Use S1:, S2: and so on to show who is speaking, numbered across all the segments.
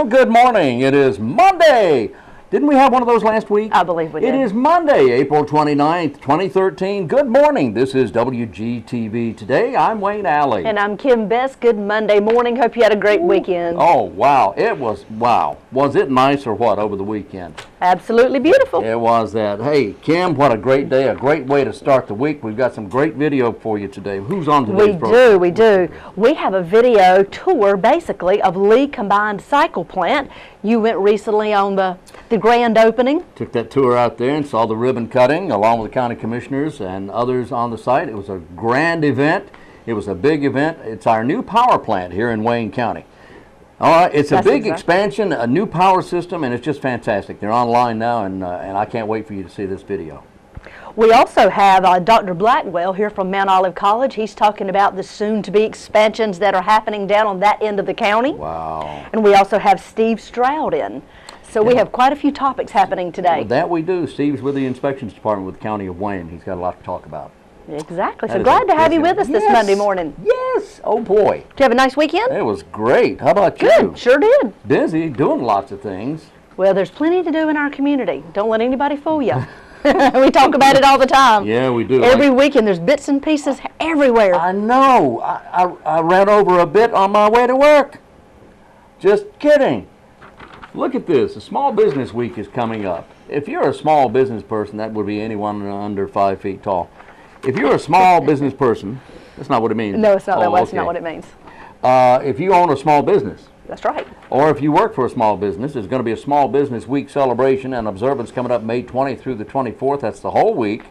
S1: good morning. It is Monday. Didn't we have one of those last week?
S2: I believe we did.
S1: It is Monday, April 29th, 2013. Good morning. This is WGTV Today. I'm Wayne Alley.
S2: And I'm Kim Best. Good Monday morning. Hope you had a great weekend.
S1: Oh, wow. It was, wow. Was it nice or what over the weekend?
S2: Absolutely beautiful.
S1: It was that. Hey, Kim, what a great day. A great way to start the week. We've got some great video for you today. Who's on today's program?
S2: We do. We have a video tour, basically, of Lee Combined Cycle Plant. You went recently on the grand opening.
S1: Took that tour out there and saw the ribbon cutting along with the county commissioners and others on the site. It was a grand event. It was a big event. It's our new power plant here in Wayne County. All right, it's a big expansion, a new power system, and it's just fantastic. They're online now, and I can't wait for you to see this video.
S2: We also have Dr. Blackwell here from Mount Olive College. He's talking about the soon-to-be expansions that are happening down on that end of the county.
S1: Wow.
S2: And we also have Steve Stroud in. So we have quite a few topics happening today.
S1: Well, that we do. Steve's with the inspections department with the County of Wayne. He's got a lot to talk about.
S2: Exactly. So glad to have you with us this Monday morning.
S1: Yes. Oh, boy.
S2: Did you have a nice weekend?
S1: It was great. How about you?
S2: Good. Sure did.
S1: Busy, doing lots of things.
S2: Well, there's plenty to do in our community. Don't let anybody fool you. We talk about it all the time.
S1: Yeah, we do.
S2: Every weekend there's bits and pieces everywhere.
S1: I know. I ran over a bit on my way to work. Just kidding. Look at this. The Small Business Week is coming up. If you're a small business person, that would be anyone under 5 feet tall. If you're a small business person, that's not what it means.
S2: No, it's not. That's not what it means.
S1: If you own a small business.
S2: That's right.
S1: Or if you work for a small business, there's going to be a Small Business Week celebration and observance coming up May 20th through the 24th. That's the whole week.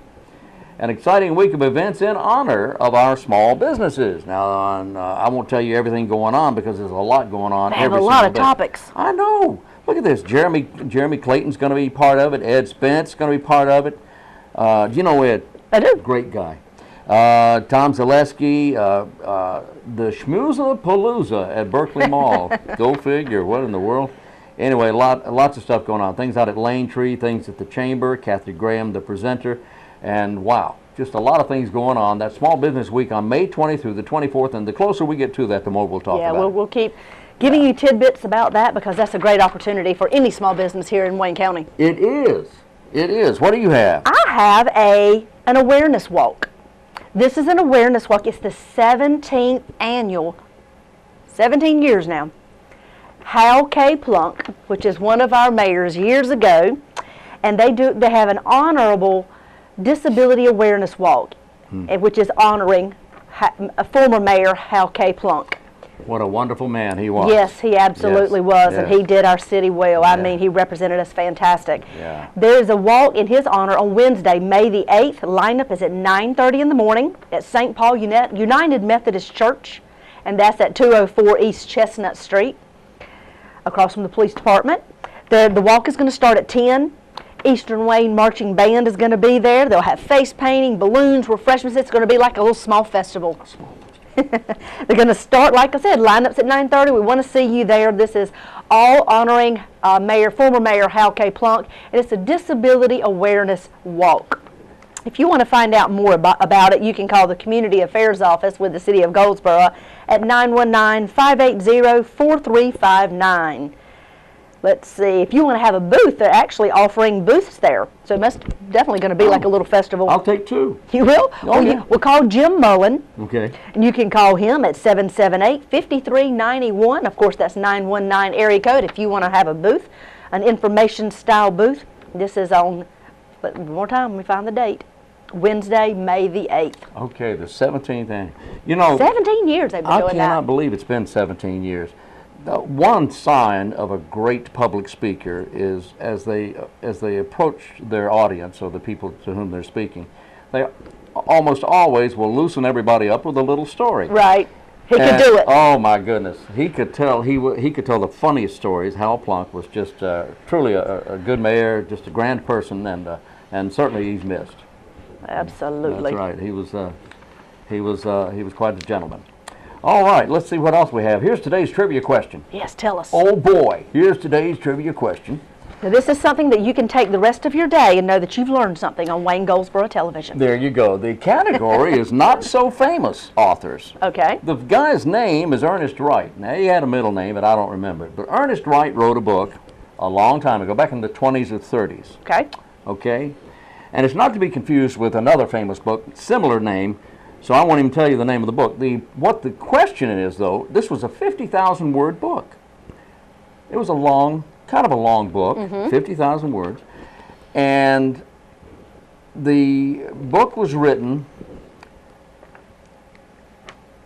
S1: An exciting week of events in honor of our small businesses. Now, I won't tell you everything going on because there's a lot going on.
S2: They have a lot of topics.
S1: I know. Look at this. Jeremy Clayton's going to be part of it. Ed Spence is going to be part of it. Do you know Ed?
S2: I do.
S1: Great guy. Tom Zaleski, the Schmoozapalooza at Berkeley Mall. Go figure. What in the world? Anyway, lots of stuff going on. Things out at Lane Tree, things at the Chamber, Kathy Graham, the presenter. And wow, just a lot of things going on. That Small Business Week on May 20th through the 24th. And the closer we get to that, the more we'll talk about it.
S2: Yeah, we'll keep giving you tidbits about that because that's a great opportunity for any small business here in Wayne County.
S1: It is. It is. What do you have?
S2: I have an awareness walk. This is an awareness walk. It's the 17th annual, 17 years now. Hal K. Plunk, which is one of our mayors years ago, and they have an honorable disability awareness walk, which is honoring a former mayor, Hal K. Plunk.
S1: What a wonderful man he was.
S2: Yes, he absolutely was,
S1: yes.
S2: and he did our city well. I mean, he represented us fantastic.
S1: Yeah.
S2: There is a walk in his honor on Wednesday, May the 8th. Lineup is at 9:30 in the morning at St. Paul United Methodist Church, and that's at 204 East Chestnut Street, across from the police department. The walk is going to start at 10. Eastern Wayne Marching Band is going to be there. They'll have face painting, balloons, refreshments. It's going to be like a little small festival. They're going to start, like I said, lineups at 9:30. We want to see you there. This is all honoring former Mayor Hal K. Plunk, and it's a disability awareness walk. If you want to find out more about it, you can call the Community Affairs Office with the City of Goldsboro at 919-580-4359. Let's see, if you want to have a booth, they're actually offering booths there. So it must definitely going to be like a little festival.
S1: I'll take two.
S2: You will?
S1: Oh, yeah.
S2: We'll call Jim Mullen.
S1: Okay.
S2: And you can call him at 778-5391. Of course, that's 919 area code if you want to have a booth, an information style booth. This is on, but one more time, let me find the date. Wednesday, May the 8th.
S1: Okay, the 17th annual. You know,
S2: 17 years they've been doing that.
S1: I cannot believe it's been 17 years. One sign of a great public speaker is as they approach their audience or the people to whom they're speaking, they almost always will loosen everybody up with a little story.
S2: Right. He could do it.
S1: Oh my goodness, he could tell the funniest stories. Hal Plunk was just truly a good mayor, just a grand person, and certainly he's missed.
S2: Absolutely.
S1: That's right. He was quite a gentleman. All right, let's see what else we have. Here's today's trivia question.
S2: Yes, tell us.
S1: Oh boy, here's today's trivia question.
S2: Now, this is something that you can take the rest of your day and know that you've learned something on Wayne Goldsboro Television.
S1: There you go. The category is not so famous authors.
S2: Okay.
S1: The guy's name is Ernest Wright. Now, he had a middle name, but I don't remember it. But Ernest Wright wrote a book a long time ago, back in the 20s or 30s.
S2: Okay.
S1: Okay? And it's not to be confused with another famous book, similar name, so I won't even tell you the name of the book. What the question is, though, this was a 50,000-word book. It was a long, kind of a long book, 50,000 words, and the book was written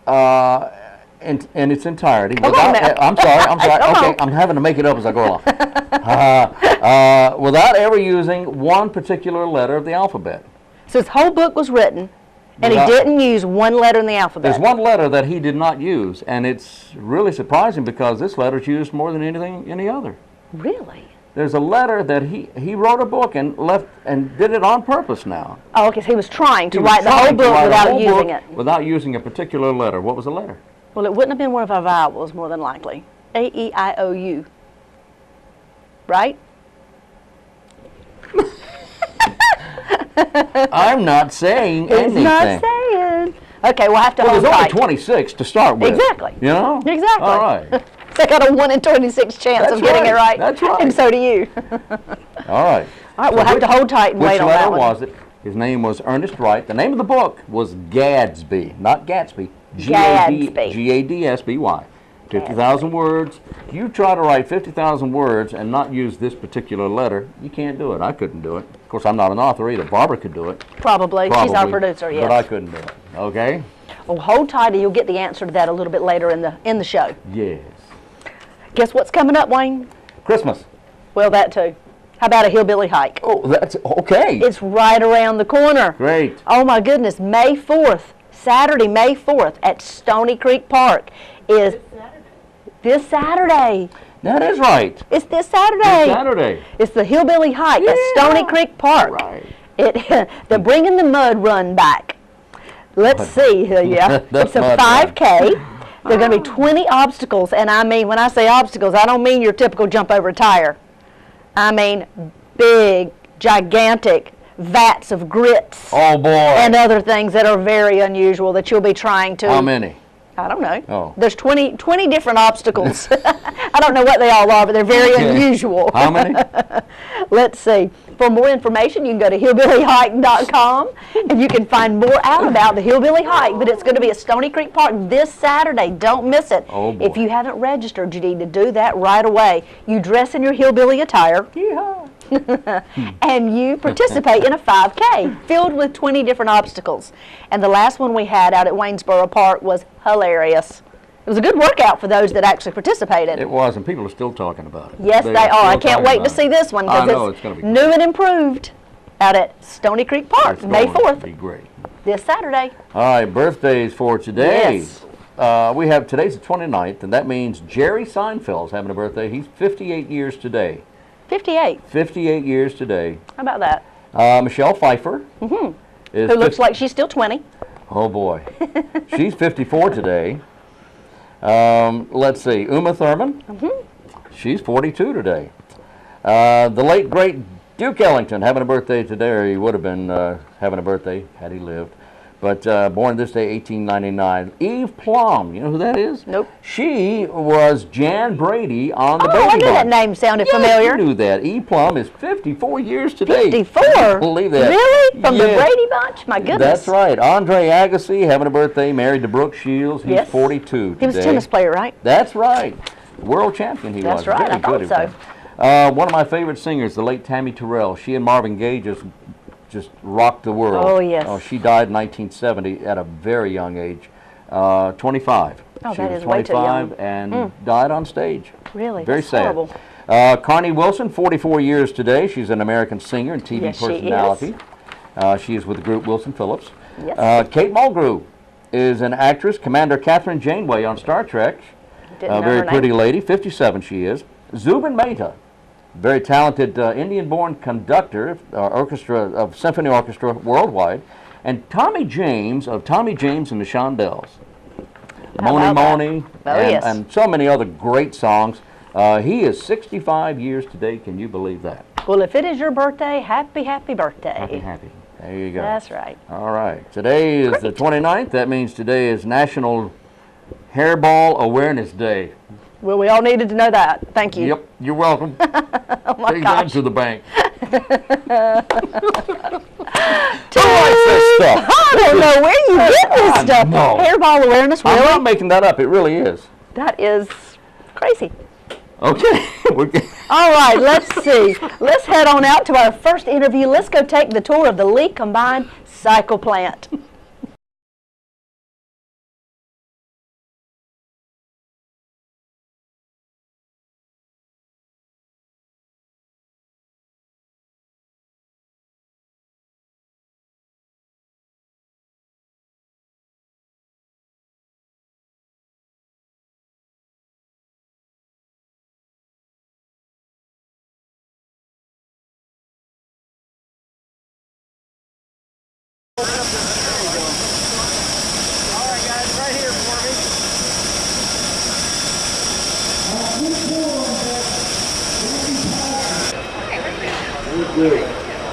S1: in its entirety. I'm sorry. Okay, I'm having to make it up as I go along. Without ever using one particular letter of the alphabet.
S2: So his whole book was written, and he didn't use one letter in the alphabet.
S1: There's one letter that he did not use, and it's really surprising because this letter's used more than any other.
S2: Really?
S1: There's a letter that he wrote a book and left and did it on purpose now.
S2: Oh, okay, so he was trying to write the whole book without using it.
S1: Without using a particular letter. What was the letter?
S2: Well, it wouldn't have been one of our vowels, more than likely. A-E-I-O-U. Right?
S1: I'm not saying anything.
S2: He's not saying. Okay, we'll have to hold
S1: there's
S2: tight.
S1: only 26 to start with.
S2: Exactly.
S1: You know?
S2: Exactly.
S1: All right.
S2: So I got a 1 in 26 chance of getting it right.
S1: That's right.
S2: And so do you.
S1: All right.
S2: All right, we'll have to hold tight and wait on that one.
S1: Which letter was it? His name was Ernest Wright. The name of the book was Gadsby, not Gatsby.
S2: Gadsby.
S1: G-A-D-S-B-Y. 50,000 words. You try to write 50,000 words and not use this particular letter, you can't do it. I couldn't do it. Of course, I'm not an author either. Barbara could do it.
S2: Probably. She's our producer, yes.
S1: But I couldn't do it. Okay?
S2: Well, hold tight and you'll get the answer to that a little bit later in the show.
S1: Yes.
S2: Guess what's coming up, Wayne?
S1: Christmas.
S2: Well, that too. How about a hillbilly hike?
S1: Oh, that's okay.
S2: It's right around the corner.
S1: Great.
S2: Oh, my goodness. May 4th, Saturday, May 4th at Stony Creek Park is this Saturday.
S1: That is right.
S2: It's this Saturday.
S1: This Saturday.
S2: It's the hillbilly hike at Stony Creek Park.
S1: Right.
S2: They're bringing the mud run back. Let's see. Yeah, it's a 5K. There are going to be 20 obstacles, and I mean, when I say obstacles, I don't mean your typical jump over a tire. I mean big, gigantic vats of grits.
S1: Oh, boy.
S2: And other things that are very unusual that you'll be trying to.
S1: How many?
S2: I don't know.
S1: Oh.
S2: There's 20 different obstacles. I don't know what they all are, but they're very unusual.
S1: How many?
S2: Let's see. For more information, you can go to hillbillyhike.com and you can find more out about the Hillbilly Hike. But it's going to be at Stony Creek Park this Saturday. Don't miss it.
S1: Oh, boy.
S2: If you haven't registered, you need to do that right away. You dress in your hillbilly attire.
S1: Yeehaw.
S2: And you participate in a 5K filled with 20 different obstacles. And the last one we had out at Waynesboro Park was hilarious. It was a good workout for those that actually participated.
S1: It was, and people are still talking about it.
S2: Yes, they are. I can't wait to see this one because it's
S1: gonna be
S2: new and improved out at Stony Creek Park, May 4th.
S1: Be great.
S2: This Saturday.
S1: All right, birthdays for today.
S2: Yes.
S1: Today's the 29th, and that means Jerry Seinfeld's having a birthday. He's 58 years today.
S2: 58.
S1: 58 years today.
S2: How about that?
S1: Michelle Pfeiffer.
S2: Who looks like she's still 20.
S1: Oh, boy. She's 54 today. Let's see. Uma Thurman. She's 42 today. The late, great Duke Ellington having a birthday today, or he would have been having a birthday had he lived. But born this day, 1899. Eve Plum, you know who that is?
S2: Nope.
S1: She was Jan Brady on the Brady
S2: I knew
S1: Bunch.
S2: that name sounded
S1: Yes,
S2: familiar.
S1: you knew that. Eve Plum is 54 years today.
S2: 54?
S1: Can you believe that?
S2: Really? From the
S1: Yes.
S2: Brady Bunch? My goodness.
S1: That's right. Andre Agassi having a birthday, married to Brooke Shields. He's 42 today.
S2: He was a tennis player, right?
S1: That's right. World champion he was.
S2: That's right.
S1: Very
S2: I
S1: good
S2: thought
S1: at that. One of my favorite singers, the late Tammy Terrell. She and Marvin Gaye just rocked the world.
S2: Oh, yes.
S1: She died in 1970 at a very young age, 25.
S2: Oh,
S1: she
S2: that
S1: was
S2: is way too
S1: 25
S2: young.
S1: and died on stage.
S2: Really?
S1: Very
S2: That's
S1: sad.
S2: horrible.
S1: Carney Wilson, 44 years today. She's an American singer and TV
S2: Yes, she
S1: personality. She is with the group Wilson Phillips.
S2: Yes.
S1: Kate Mulgrew is an actress, Commander Catherine Janeway on Star Trek.
S2: Didn't know
S1: Very
S2: her
S1: pretty
S2: name.
S1: lady, 57 she is. Zubin Mehta, very talented Indian-born conductor of symphony orchestra worldwide. And Tommy James of Tommy James and the Shondells.
S2: How
S1: Moni
S2: about
S1: Moni,
S2: that? Oh, yes.
S1: and so many other great songs. He is 65 years today. Can you believe that?
S2: Well, if it is your birthday, happy, happy birthday.
S1: Happy, happy. There you go.
S2: That's right.
S1: All right. Today is the 29th. That means today is National Hairball Awareness Day.
S2: Well, we all needed to know that. Thank you.
S1: Yep. You're welcome.
S2: Oh my
S1: Take
S2: gosh.
S1: that to the bank.
S2: I don't know where you get this stuff.
S1: know.
S2: Hairball awareness, really?
S1: I'm not making that up. It really is.
S2: That is crazy.
S1: Okay.
S2: All right, let's see. Let's head on out to our first interview. Let's go take the tour of the Lee Combined Cycle Plant.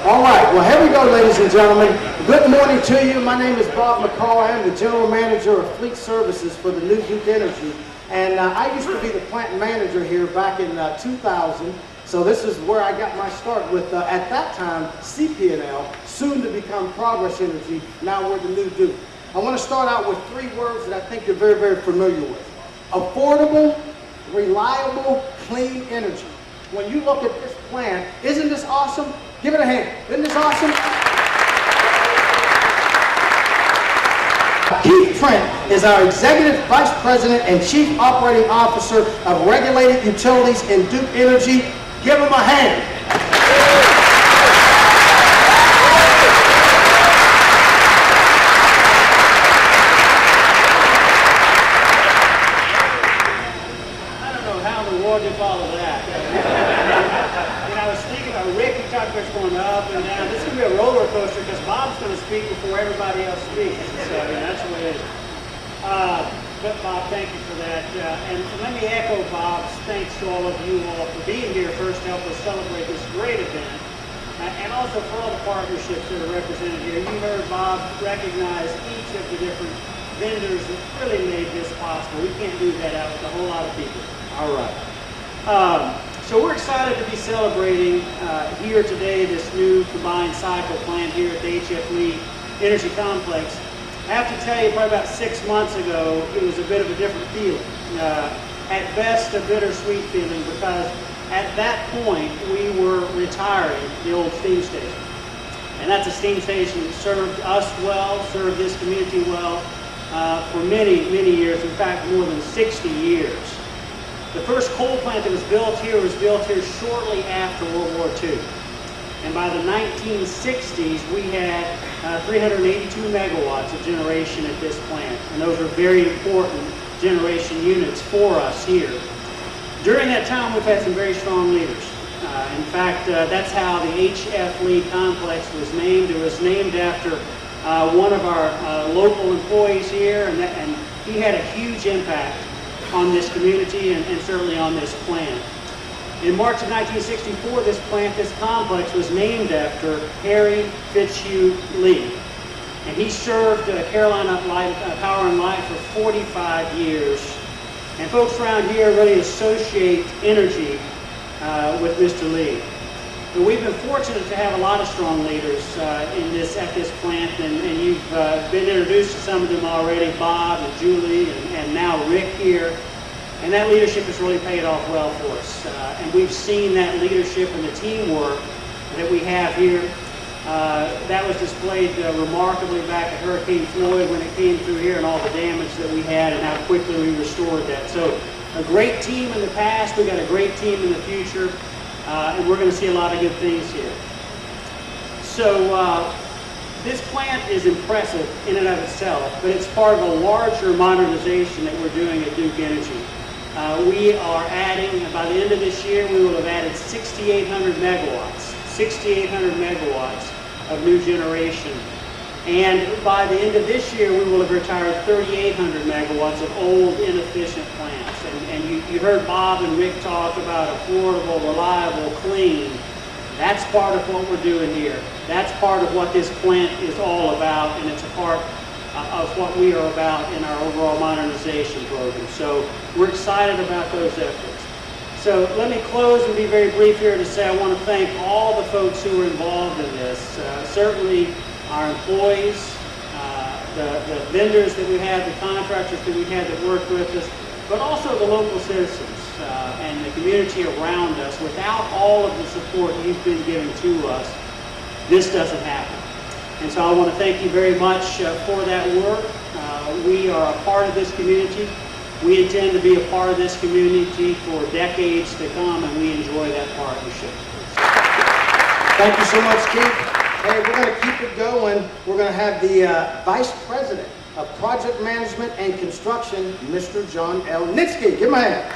S3: All right, well, here we go, ladies and gentlemen. Good morning to you. My name is Bob McCall. I am the General Manager of Fleet Services for the new Duke Energy. And I used to be the plant manager here back in 2000. So this is where I got my start with, at that time, CP&L, soon to become Progress Energy. Now we're the new Duke. I want to start out with 3 words that I think you're very, very familiar with. Affordable, reliable, clean energy. When you look at this plant, isn't this awesome? Give it a hand. Isn't this awesome? Keith Trent is our Executive Vice President and Chief Operating Officer of Regulated Utilities in Duke Energy. Give him a hand.
S4: I don't know how in the world you follow that. I was thinking about Rick, he talked about going up and down. This is going to be a roller coaster because Bob's going to speak before everybody else speaks. So that's the way it is. But Bob, thank you for that. And let me echo Bob's thanks to all of you all for being here first to help us celebrate this great event. And also for all the partnerships that are represented here. You heard Bob recognize each of the different vendors that really made this possible. We can't do that out with a whole lot of people. All right. So we're excited to be celebrating here today this new combined cycle plant here at the HF Lee Energy Complex. I have to tell you, probably about 6 months ago, it was a bit of a different feeling. At best, a bittersweet feeling because at that point, we were retiring the old steam station. And that's a steam station that served us well, served this community well for many, many years. In fact, more than 60 years. The first coal plant that was built here shortly after World War II. And by the 1960s, we had 382 megawatts of generation at this plant. And those are very important generation units for us here. During that time, we've had some very strong leaders. In fact, that's how the HF Lee complex was named. It was named after one of our local employees here, and he had a huge impact on this community and certainly on this plant. In March of 1964, this complex was named after Harry Fitzhugh Lee. And he served Carolina Power and Light for 45 years. And folks around here really associate energy with Mr. Lee. But we've been fortunate to have a lot of strong leaders at this plant, and you've been introduced to some of them already, Bob and Julie and now Rick here. And that leadership has really paid off well for us. And we've seen that leadership and the teamwork that we have here. That was displayed remarkably back at Hurricane Floyd when it came through here and all the damage that we had and how quickly we restored that. So a great team in the past, we've got a great team in the future, and we're going to see a lot of good things here. So this plant is impressive in and of itself, but it's part of a larger modernization that we're doing at Duke Energy. We are adding, by the end of this year, we will have added 6,800 megawatts of new generation. And by the end of this year, we will have retired 3,800 megawatts of old, inefficient plants. And you heard Bob and Rick talk about affordable, reliable, clean. That's part of what we're doing here. That's part of what this plant is all about, and it's a part of what we are about in our overall modernization program. So we're excited about those efforts. So let me close and be very brief here to say I want to thank all the folks who were involved in this. Certainly our employees, the vendors that we had, the contractors that we had that worked with us, but also the local citizens and the community around us. Without all of the support you've been giving to us, this doesn't happen. And so I want to thank you very much for that work. We are a part of this community. We intend to be a part of this community for decades to come, and we enjoy that partnership.
S3: Thank you so much, Keith. Hey, we're going to keep it going. We're going to have the Vice President of Project Management and Construction, Mr. John L. Nitsky. Give him a hand.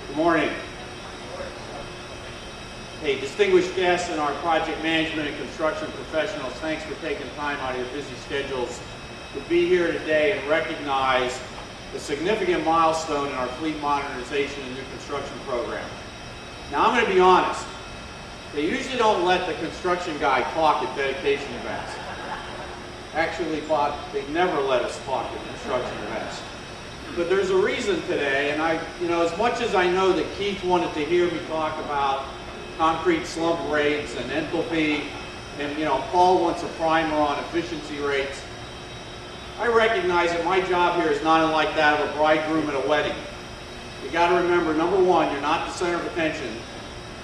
S5: Good morning. Hey, distinguished guests and our project management and construction professionals, thanks for taking time out of your busy schedules to be here today and recognize a significant milestone in our fleet modernization and new construction program. Now, I'm going to be honest. They usually don't let the construction guy talk at dedication events. Actually, Bob, they never let us talk at construction events. But there's a reason today, and as much as I know that Keith wanted to hear me talk about concrete slump rates and enthalpy, and Paul wants a primer on efficiency rates, I recognize that my job here is not unlike that of a bridegroom at a wedding. You got to remember, number one, you're not the center of attention.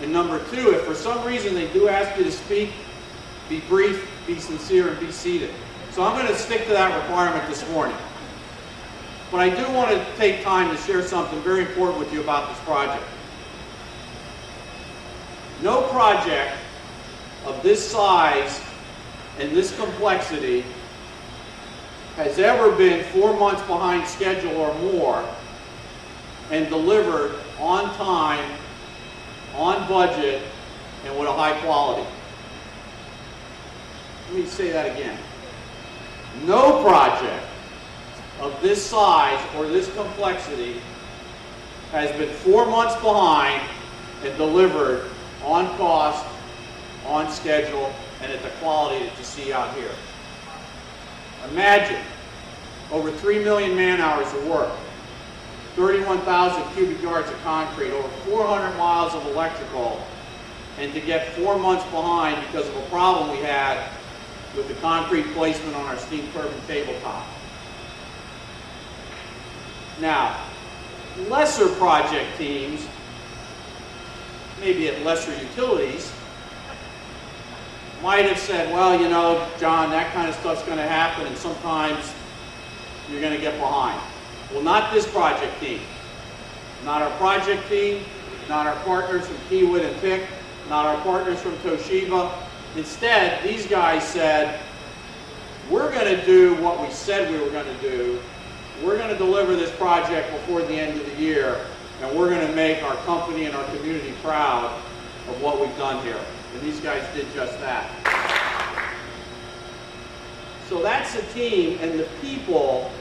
S5: And number two, if for some reason they do ask you to speak, be brief, be sincere, and be seated. So I'm going to stick to that requirement this morning. But I do want to take time to share something very important with you about this project. No project of this size and this complexity has ever been 4 months behind schedule or more and delivered on time, on budget, and with a high quality. Let me say that again. No project of this size or this complexity has been 4 months behind and delivered on cost, on schedule, and at the quality that you see out here. Imagine over 3 million man-hours of work, 31,000 cubic yards of concrete, over 400 miles of electrical, and to get 4 months behind because of a problem we had with the concrete placement on our steam turbine tabletop. Now, lesser project teams, maybe at lesser utilities, might have said, well, John, that kind of stuff's going to happen and sometimes you're going to get behind. Well, not this project team. Not our project team, not our partners from Kiewit and Pick, not our partners from Toshiba. Instead, these guys said, we're going to do what we said we were going to do. We're going to deliver this project before the end of the year, and we're going to make our company and our community proud of what we've done here. And these guys did just that. So that's the team and the people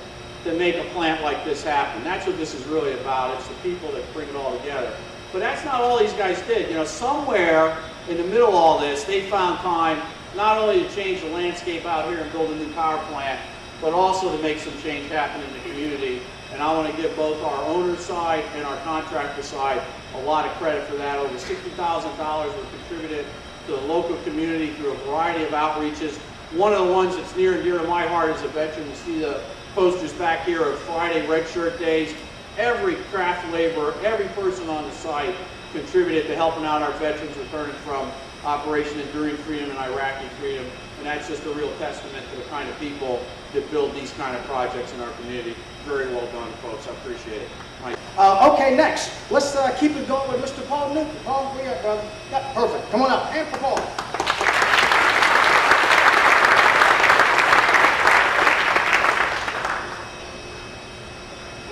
S5: that make a plant like this happen. That's what this is really about. It's the people that bring it all together. But that's not all these guys did. Somewhere in the middle of all this, they found time not only to change the landscape out here and build a new power plant, but also to make some change happen in the community. And I want to give both our owner side and our contractor side a lot of credit for that. Over $60,000 were contributed to the local community through a variety of outreaches. One of the ones that's near and dear to my heart as a veteran, you see the posters back here of Friday Red Shirt Days. Every craft laborer, every person on the site contributed to helping out our veterans returning from Operation Enduring Freedom and Iraqi Freedom. And that's just a real testament to the kind of people that build these kind of projects in our community. Very well done, folks. I appreciate it.
S3: Okay, next. Let's keep it going with Mr. Paul Newton. Paul, where you at, brother? Yeah, perfect. Come on up. Hand for Paul.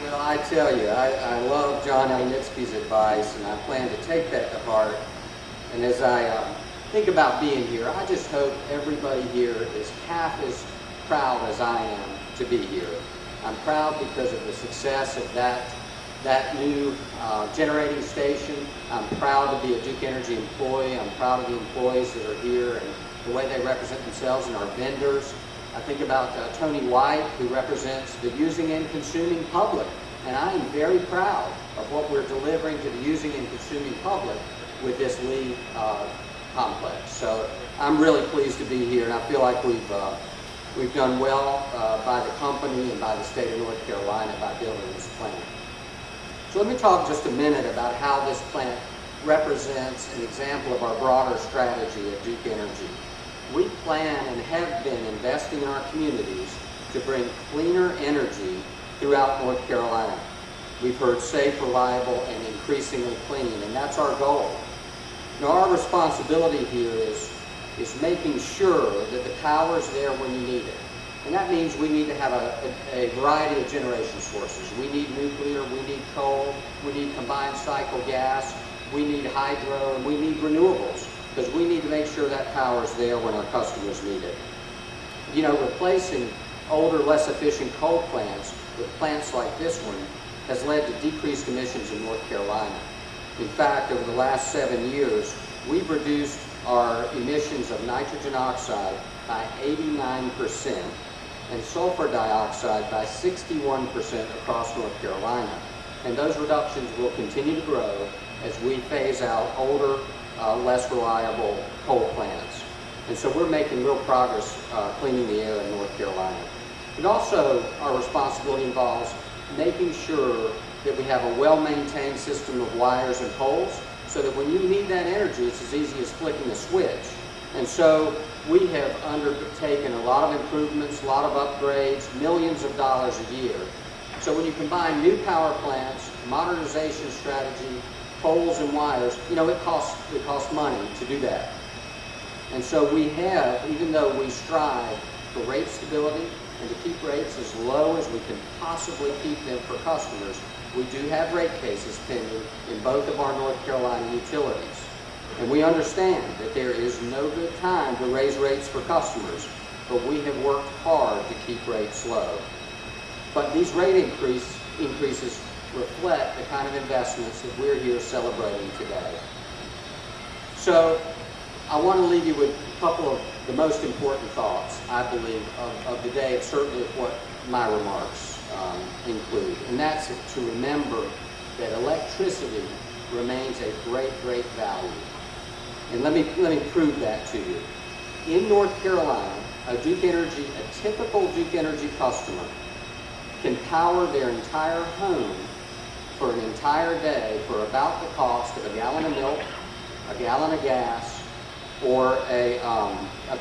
S6: Well, I'd tell you, I love John Elnitsky's advice, and I plan to take that to heart. And as I think about being here, I just hope everybody here is half as proud as I am to be here. I'm proud because of the success of that new generating station. I'm proud to be a Duke Energy employee. I'm proud of the employees that are here and the way they represent themselves and our vendors. I think about Tony White, who represents the using and consuming public. And I am very proud of what we're delivering to the using and consuming public with this Lee complex. So I'm really pleased to be here, and I feel like we've done well by the company and by the state of North Carolina by building this plant. So let me talk just a minute about how this plant represents an example of our broader strategy at Duke Energy. We plan and have been investing in our communities to bring cleaner energy throughout North Carolina. We've heard safe, reliable, and increasingly clean, and that's our goal. Now, our responsibility here is making sure that the power is there when you need it. And that means we need to have a variety of generation sources. We need nuclear, we need coal, we need combined cycle gas, we need hydro, and we need renewables, because we need to make sure that power is there when our customers need it. You know, replacing older, less efficient coal plants with plants like this one has led to decreased emissions in North Carolina. In fact, over the last 7 years, we've reduced our emissions of nitrogen oxide by 89% and sulfur dioxide by 61% across North Carolina. And those reductions will continue to grow as we phase out older, less reliable coal plants. And so we're making real progress cleaning the air in North Carolina. But also, our responsibility involves making sure that we have a well-maintained system of wires and poles so that when you need that energy, it's as easy as flicking a switch. And so we have undertaken a lot of improvements, a lot of upgrades, millions of dollars a year. So when you combine new power plants, modernization strategy, poles and wires, you know, it costs money to do that. And so we have, even though we strive for rate stability and to keep rates as low as we can possibly keep them for customers, we do have rate cases pending in both of our North Carolina utilities. And we understand that there is no good time to raise rates for customers, but we have worked hard to keep rates low. But these rate increases reflect the kind of investments that we're here celebrating today. So I want to leave you with a couple of the most important thoughts, I believe, of the day, certainly of what my remarks include. And that's to remember that electricity remains a great, great value. And let me prove that to you. In North Carolina, a typical Duke Energy customer can power their entire home for an entire day for about the cost of a gallon of milk, a gallon of gas, or a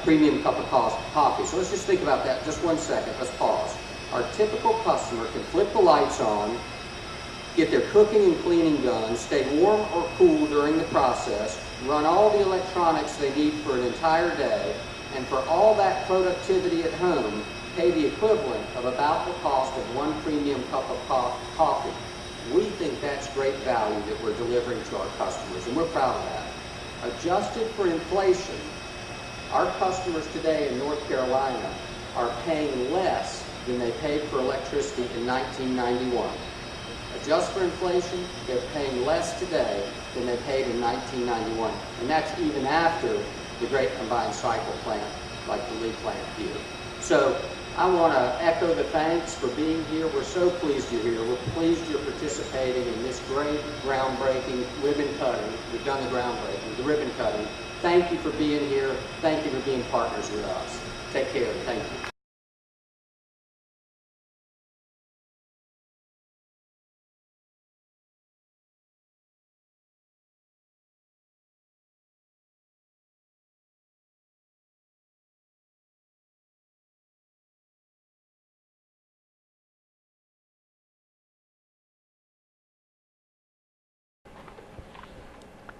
S6: premium cup of coffee. So let's just think about that just 1 second. Let's pause. Our typical customer can flip the lights on, get their cooking and cleaning done, stay warm or cool during the process, run all the electronics they need for an entire day, and for all that productivity at home, pay the equivalent of about the cost of 1 premium cup of coffee. We think that's great value that we're delivering to our customers, and we're proud of that. Adjusted for inflation, our customers today in North Carolina are paying less than they paid for electricity in 1991. Adjust for inflation, they're paying less today than they paid in 1991. And that's even after the great combined cycle plant, like the Lee plant here. So I want to echo the thanks for being here. We're so pleased you're here. We're pleased you're participating in this great groundbreaking ribbon cutting. We've done the groundbreaking, the ribbon cutting. Thank you for being here. Thank you for being partners with us. Take care. Thank you.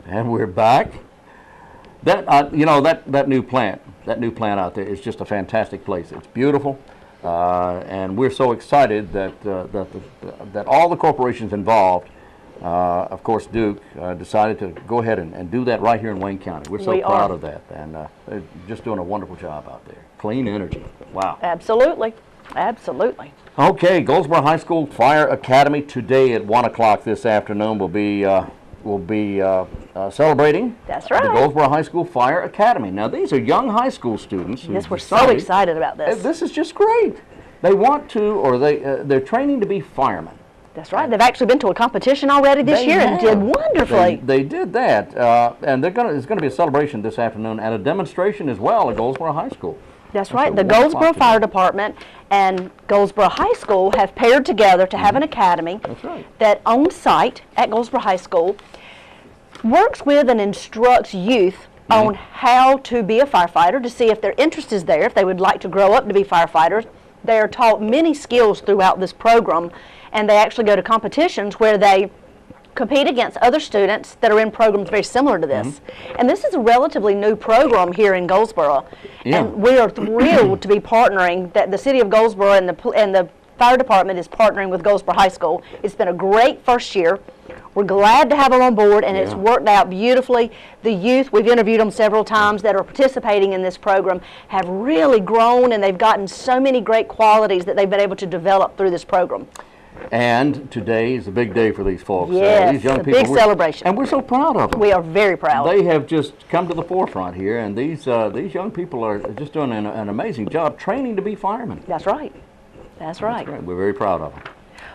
S1: And we're back. That you know, that new plant out there is just a fantastic place. It's beautiful. And we're so excited that that all the corporations involved, of course Duke, decided to go ahead and do that right here in Wayne County. We're so proud of that, and they're just doing a wonderful job out there. Clean energy. Wow.
S2: Absolutely. Absolutely.
S1: Okay, Goldsboro High School Fire Academy today at 1 o'clock this afternoon will be celebrating
S2: That's right.
S1: the Goldsboro High School Fire Academy. Now, these are young high school students.
S2: Yes, we're so excited about this.
S1: This is just great. They want to, or they're training to be firemen.
S2: That's right. They've actually been to a competition already this year and did wonderfully.
S1: They did that, and there's going to be a celebration this afternoon and a demonstration as well at Goldsboro High School.
S2: That's right. The Goldsboro Fire Department and Goldsboro High School have paired together to have an academy that on site at Goldsboro High School works with and instructs youth on how to be a firefighter, to see if their interest is there, if they would like to grow up to be firefighters. They are taught many skills throughout this program, and they actually go to competitions where they compete against other students that are in programs very similar to this. And this is a relatively new program here in Goldsboro. And we are thrilled to be partnering, that the City of Goldsboro and the Fire Department is partnering with Goldsboro High School. It's been a great first year. We're glad to have them on board, and it's worked out beautifully. The youth, we've interviewed them several times, that are participating in this program have really grown, and they've gotten so many great qualities that they've been able to develop through this program.
S1: And today is a big day for these folks.
S2: Yes,
S1: these young
S2: a
S1: people,
S2: big celebration.
S1: And we're so proud of them.
S2: We are very proud.
S1: They have just come to the forefront here, and these young people are just doing an amazing job training to be firemen.
S2: That's right. That's right.
S1: That's right. We're very proud of them.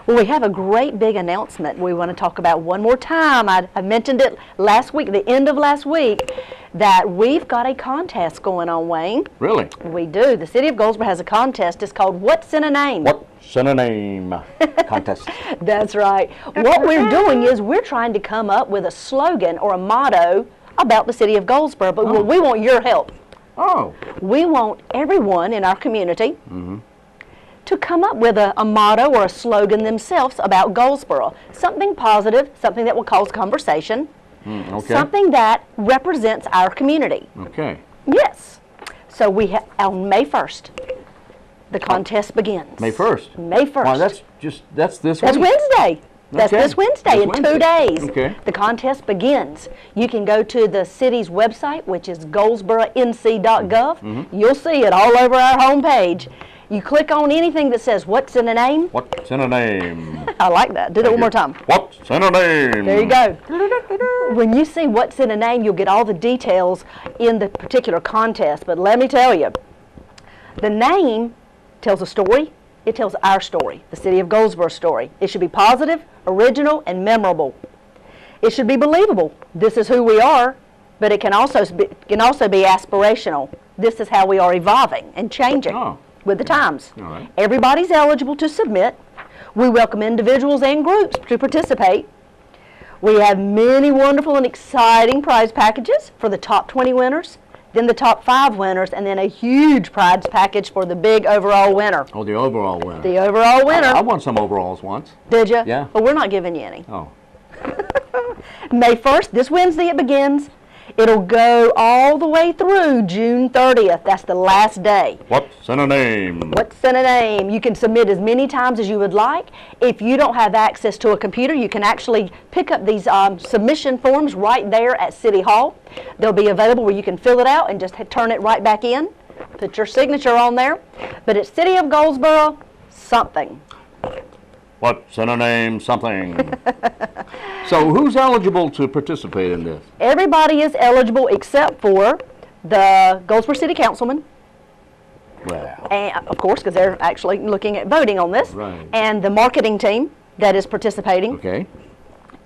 S2: Well, we have a great big announcement we want to talk about one more time. I mentioned it last week, the end of last week, that we've got a contest going on, Wayne.
S1: Really?
S2: We do. The City of Goldsboro has a contest. It's called What's in a Name?
S1: What's in a Name contest.
S2: That's right. What we're doing is we're trying to come up with a slogan or a motto about the City of Goldsboro, but we want your help.
S1: Oh.
S2: We want everyone in our community to come up with a motto or a slogan themselves about Goldsboro. Something positive, something that will cause conversation, something that represents our community.
S1: Okay.
S2: Yes. So we have, on May 1st, the contest begins.
S1: May 1st?
S2: May 1st.
S1: Wow, that's this week.
S2: That's Wednesday. That's this Wednesday, in 2 days.
S1: Okay.
S2: The contest begins. You can go to the city's website, which is goldsboronc.gov. You'll see it all over our homepage. You click on anything that says, what's in a name?
S1: What's in a name?
S2: I like that. Do that one more time.
S1: What's in a name?
S2: There you go. When you see what's in a name, you'll get all the details in the particular contest. But let me tell you, the name tells a story. It tells our story, the City of Goldsboro story. It should be positive, original, and memorable. It should be believable. This is who we are, but it can also be aspirational. This is how we are evolving and changing with the times.
S1: All right.
S2: Everybody's eligible to submit. We welcome individuals and groups to participate. We have many wonderful and exciting prize packages for the top 20 winners, then the top 5 winners, and then a huge prize package for the big overall winner.
S1: Oh, the overall winner.
S2: The overall winner.
S1: I won some overalls once.
S2: Did you?
S1: Yeah.
S2: But we're not giving you any.
S1: Oh.
S2: May 1st, this Wednesday it begins. It'll go all the way through June 30th. That's the last day.
S1: What's in a name?
S2: What's in a name? You can submit as many times as you would like. If you don't have access to a computer, you can actually pick up these submission forms right there at City Hall. They'll be available where you can fill it out and just turn it right back in. Put your signature on there. But it's City of Goldsboro, something.
S1: What's in a name? Something. So who's eligible to participate in this?
S2: Everybody is eligible except for the Goldsboro City Councilman.
S1: Well.
S2: And, of course, because they're actually looking at voting on this.
S1: Right.
S2: And the marketing team that is participating.
S1: Okay.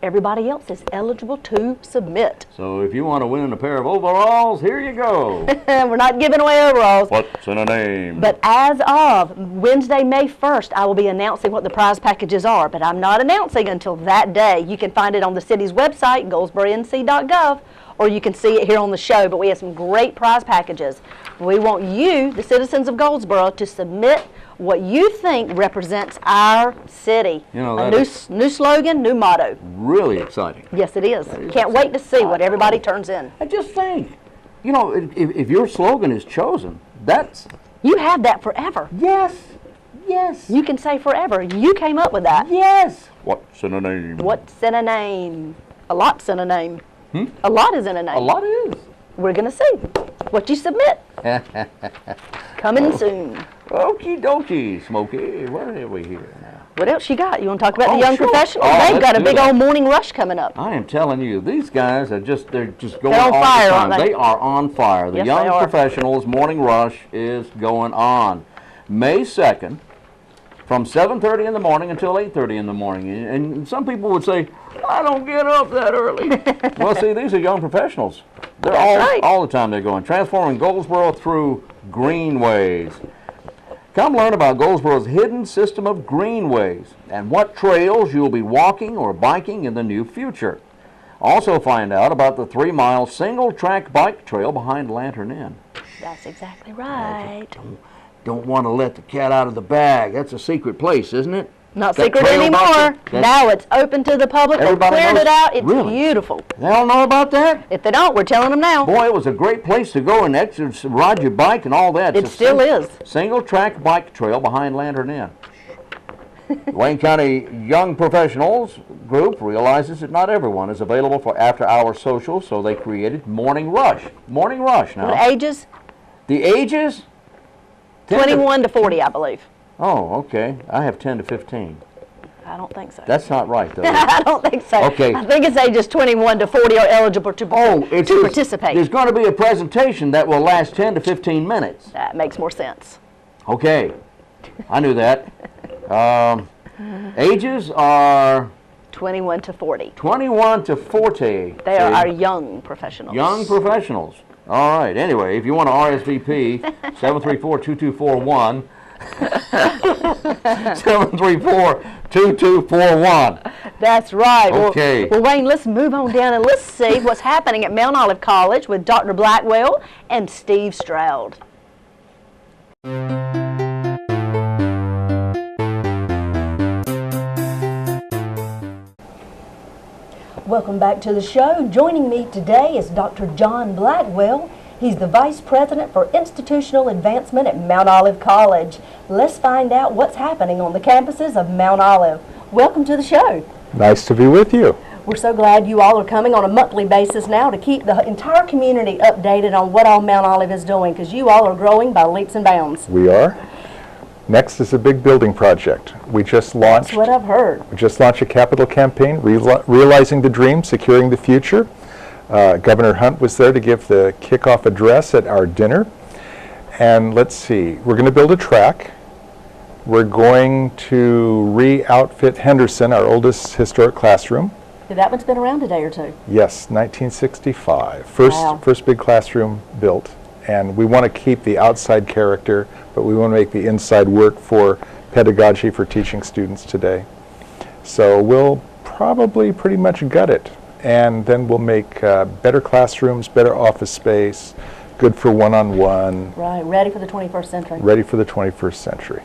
S2: Everybody else is eligible to submit.
S1: So if you want to win a pair of overalls, here you go.
S2: We're not giving away overalls.
S1: What's in a name?
S2: But as of Wednesday, May 1st, I will be announcing what the prize packages are. But I'm not announcing until that day. You can find it on the city's website, goldsboronc.gov, or you can see it here on the show. But we have some great prize packages. We want you, the citizens of Goldsboro, to submit what you think represents our city.
S1: You know,
S2: a new slogan, new motto.
S1: Really exciting.
S2: Yes, it is. Can't wait to see what everybody turns in.
S1: I just think, you know, if your slogan is chosen, that's...
S2: You have that forever.
S1: Yes. Yes.
S2: You can say forever. You came up with that.
S1: Yes. What's in a name?
S2: What's in a name? A lot's in a name. A lot is in a name.
S1: A lot is.
S2: We're going to see what you submit. Coming soon.
S1: Okie dokie, Smokey. What have we here now?
S2: What else you got? You want to talk about
S1: Oh,
S2: the young
S1: sure.
S2: professionals?
S1: Oh,
S2: They've
S1: let's
S2: got a
S1: do
S2: big
S1: that.
S2: old morning rush coming up.
S1: I am telling you, these guys are just, they're just going
S2: They're on
S1: all
S2: fire,
S1: the time.
S2: aren't they?
S1: They are on fire. The
S2: Yes,
S1: young
S2: they are.
S1: professionals morning rush is going on. May 2nd, from 7:30 in the morning until 8:30 in the morning. And some people would say, I don't get up that early. Well, see, these are young professionals. They're all the time they're going. Transforming Goldsboro through greenways. Come learn about Goldsboro's hidden system of greenways and what trails you'll be walking or biking in the near future. Also find out about the 3-mile single-track bike trail behind Lantern Inn.
S2: That's exactly right.
S1: Don't want to let the cat out of the bag. That's a secret place, isn't it?
S2: Not
S1: That
S2: secret
S1: trail
S2: anymore.
S1: box,
S2: Now it's open to the public. They
S1: Everybody
S2: cleared
S1: knows?
S2: it out. It's
S1: Really?
S2: beautiful.
S1: They all know about that?
S2: If they don't, we're telling them now.
S1: Boy, it was a great place to go and ride your bike and all that.
S2: It still is.
S1: Single-track bike trail behind Lantern Inn. Wayne County Young Professionals Group realizes that not everyone is available for after-hour socials, so they created Morning Rush. Morning Rush now.
S2: The ages?
S1: The ages?
S2: 21 to 40, I believe.
S1: Oh, okay. I have 10 to 15.
S2: I don't think so.
S1: That's not right, though.
S2: I don't think so.
S1: Okay.
S2: I think it's ages 21 to 40 are eligible to participate.
S1: There's going to be a presentation that will last 10 to 15 minutes.
S2: That makes more sense.
S1: Okay. I knew that. Ages are
S2: 21 to 40.
S1: 21 to 40.
S2: They are our young professionals.
S1: Young professionals. All right. Anyway, if you want to RSVP, 734-2241. 734-2241.
S2: That's right.
S1: Okay.
S2: Well, Wayne, let's move on down and let's see what's happening at Mount Olive College with Dr. Blackwell and Steve Stroud. Welcome back to the show. Joining me today is Dr. John Blackwell. He's the Vice President for Institutional Advancement at Mount Olive College. Let's find out what's happening on the campuses of Mount Olive. Welcome to the show.
S7: Nice to be with you.
S2: We're so glad you all are coming on a monthly basis now to keep the entire community updated on what all Mount Olive is doing, because you all are growing by leaps and bounds.
S7: We are. Next is a big building project. We just launched.
S2: That's what I've heard.
S7: We just launched a capital campaign, realizing the dream, securing the future. Governor Hunt was there to give the kickoff address at our dinner. And let's see, we're going to build a track. We're going to re-outfit Henderson, our oldest historic classroom.
S2: That one's been around a day or two.
S7: Yes, 1965.
S2: Wow.
S7: First big classroom built. And we want to keep the outside character, but we want to make the inside work for pedagogy for teaching students today. So we'll probably pretty much gut it. And then we'll make better classrooms, better office space, good for one-on-one.
S2: Right, ready for the 21st century.
S7: Ready for the 21st century.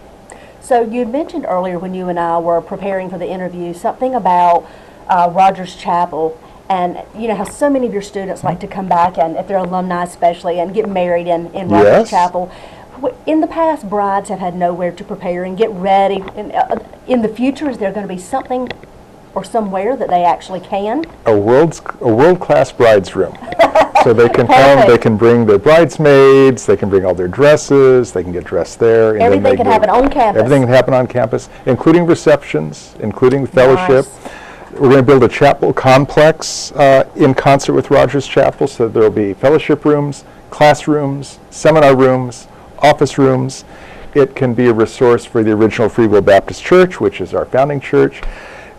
S2: So you mentioned earlier when you and I were preparing for the interview something about Rogers Chapel, and you know how so many of your students like to come back, and if they're alumni especially, and get married in Rogers
S7: Yes.
S2: Chapel. In the past, brides have had nowhere to prepare and get ready. In the future, is there going to be something or somewhere that they actually can?
S7: A world-class bride's room. So they can come,
S2: Perfect.
S7: they can bring their bridesmaids, they can bring all their dresses, they can get dressed there. And then
S2: Everything
S7: they
S2: can
S7: go-
S2: happen on campus.
S7: Everything can happen on campus, including receptions, including fellowship.
S2: Nice.
S7: We're going to build a chapel complex in concert with Rogers Chapel, so there will be fellowship rooms, classrooms, seminar rooms, office rooms. It can be a resource for the original Free Will Baptist Church, which is our founding church.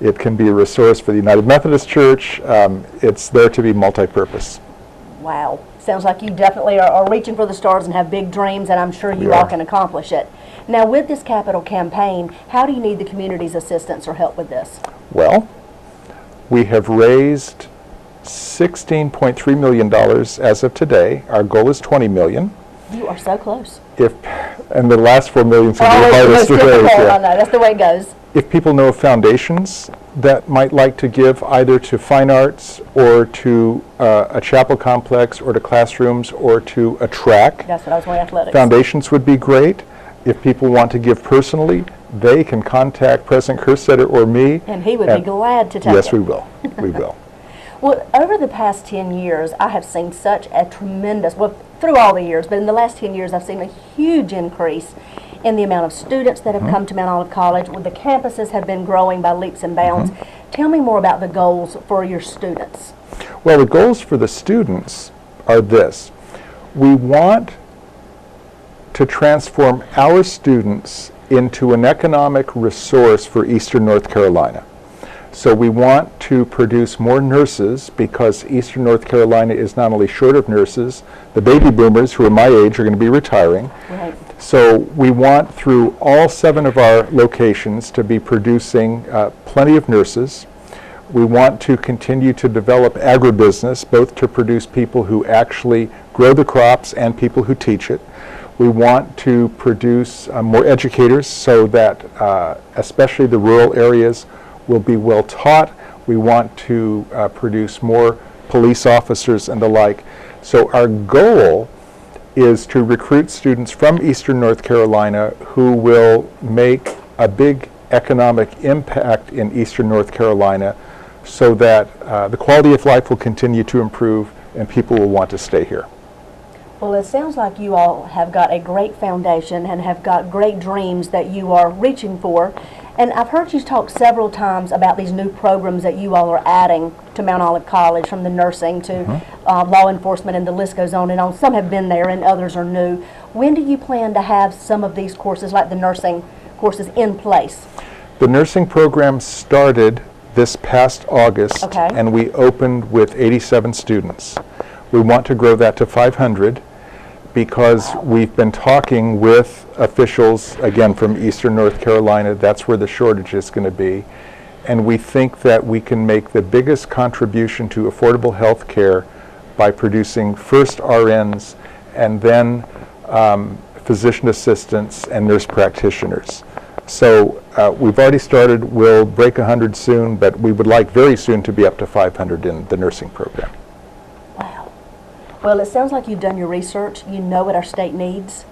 S7: It can be a resource for the United Methodist Church. It's there to be multi-purpose.
S2: Wow. Sounds like you definitely are reaching for the stars and have big dreams, and I'm sure you all can accomplish it. Now, with this capital campaign, how do you need the community's assistance or help with this?
S7: Well, we have raised $16.3 million as of today. Our goal is $20 million.
S2: You are so close.
S7: And the last $4 million is going to be the
S2: Always the
S7: hardest
S2: most
S7: to raise.
S2: difficult.
S7: yeah.
S2: I know, that's the way it goes.
S7: If people know of foundations that might like to give either to fine arts or to a chapel complex or to classrooms or to a track,
S2: That's what I was going athletics.
S7: foundations would be great. if people want to give personally, they can contact President Kerstetter or me.
S2: And he would be glad to take
S7: Yes,
S2: it.
S7: we will. We will.
S2: Well, over the past 10 years, I have seen such a tremendous, well, through all the years, but in the last 10 years, I've seen a huge increase in the amount of students that have come to Mount Olive College. The campuses have been growing by leaps and bounds. Tell me more about the goals for your students.
S7: Well, the goals for the students are this. We want to transform our students into an economic resource for Eastern North Carolina. So we want to produce more nurses because Eastern North Carolina is not only short of nurses, the baby boomers who are my age are going to be retiring.
S2: Right.
S7: So we want through all 7 of our locations to be producing plenty of nurses. We want to continue to develop agribusiness, both to produce people who actually grow the crops and people who teach it. We want to produce more educators so that especially the rural areas will be well taught. We want to produce more police officers and the like. So our goal is to recruit students from Eastern North Carolina who will make a big economic impact in Eastern North Carolina so that the quality of life will continue to improve and people will want to stay here.
S2: Well, it sounds like you all have got a great foundation and have got great dreams that you are reaching for. And I've heard you talk several times about these new programs that you all are adding to Mount Olive College, from the nursing to law enforcement, and the list goes on and on. Some have been there and others are new. When do you plan to have some of these courses, like the nursing courses, in place?
S7: The nursing program started this past August, and we opened with 87 students. We want to grow that to 500 because we've been talking with officials, again, from Eastern North Carolina. That's where the shortage is going to be. And we think that we can make the biggest contribution to affordable health care by producing first RNs and then physician assistants and nurse practitioners. So we've already started. We'll break 100 soon, but we would like very soon to be up to 500 in the nursing program.
S2: Wow. Well, it sounds like you've done your research. You know what our state needs,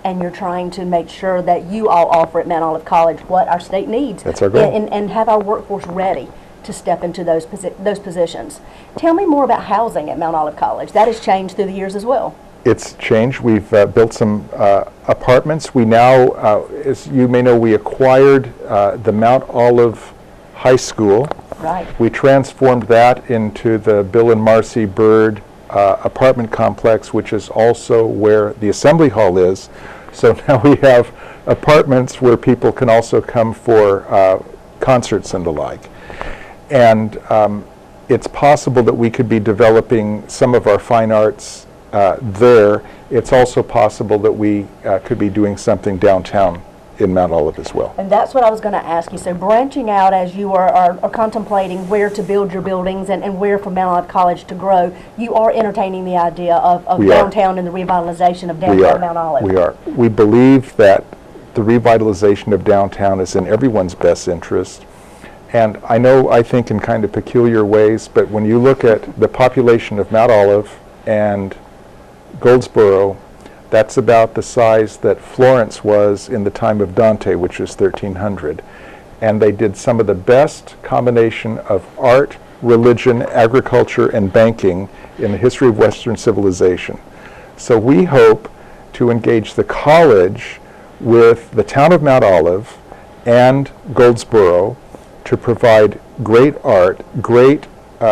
S2: and you're trying to make sure that you all offer at Mount Olive College what our state needs.
S7: That's our goal.
S2: And have our workforce ready to step into those positions. Tell me more about housing at Mount Olive College. That has changed through the years as well.
S7: It's changed. We've built some apartments. We now, as you may know, we acquired the Mount Olive High School.
S2: Right.
S7: We transformed that into the Bill and Marcy Bird apartment complex, which is also where the Assembly Hall is. So now we have apartments where people can also come for concerts and the like. And it's possible that we could be developing some of our fine arts there. It's also possible that we could be doing something downtown in Mount Olive as well.
S2: And that's what I was going to ask you. So branching out as you are contemplating where to build your buildings and where for Mount Olive College to grow, you are entertaining the idea of downtown and the revitalization of downtown Mount Olive.
S7: We are. We believe that the revitalization of downtown is in everyone's best interest. And I think in kind of peculiar ways, but when you look at the population of Mount Olive and Goldsboro, that's about the size that Florence was in the time of Dante, which was 1300. And they did some of the best combination of art, religion, agriculture, and banking in the history of Western civilization. So we hope to engage the college with the town of Mount Olive and Goldsboro to provide great art, great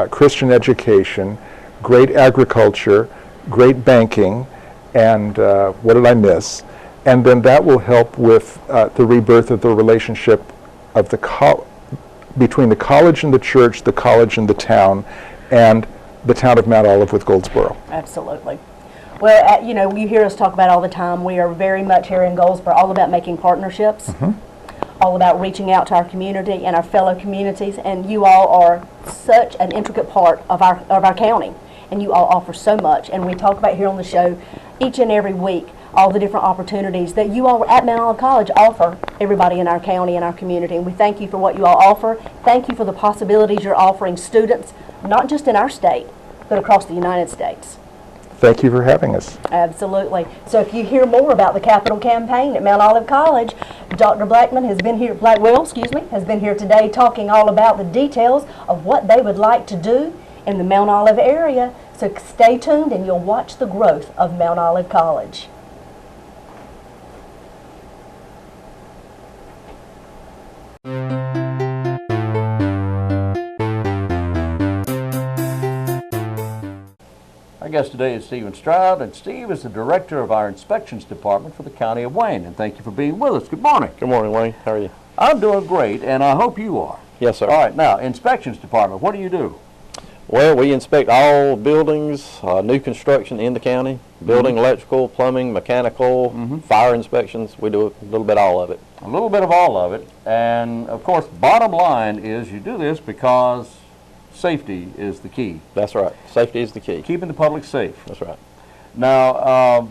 S7: Christian education, great agriculture, great banking, and what did I miss? And then that will help with the rebirth of the relationship of between the college and the church, the college and the town of Mount Olive with Goldsboro.
S2: Absolutely. Well, you hear us talk about all the time. We are very much here in Goldsboro all about making partnerships, all about reaching out to our community and our fellow communities, and you all are such an intricate part of our county, and you all offer so much. And we talk about here on the show each and every week all the different opportunities that you all at Mount Olive College offer everybody in our county and our community. And we thank you for what you all offer. Thank you for the possibilities you're offering students, not just in our state, but across the United States.
S7: Thank you for having us.
S2: Absolutely. So if you hear more about the capital campaign at Mount Olive College, Dr. Blackwell has been here today talking all about the details of what they would like to do in the Mount Olive area. So stay tuned and you'll watch the growth of Mount Olive College.
S1: Our guest today is Stephen Stroud, and Steve is the director of our inspections department for the County of Wayne. And thank you for being with us. Good morning.
S8: Good morning, Wayne. How are you?
S1: I'm doing great, and I hope you are.
S8: Yes, sir.
S1: All right, now, inspections department, what do you do?
S8: Well, we inspect all buildings, new construction in the county, building, electrical, plumbing, mechanical, fire inspections. We do a little bit of all of it.
S1: A little bit of all of it, and of course, bottom line is you do this because safety is the key.
S8: That's right. Safety is the key.
S1: Keeping the public safe.
S8: That's right.
S1: Now,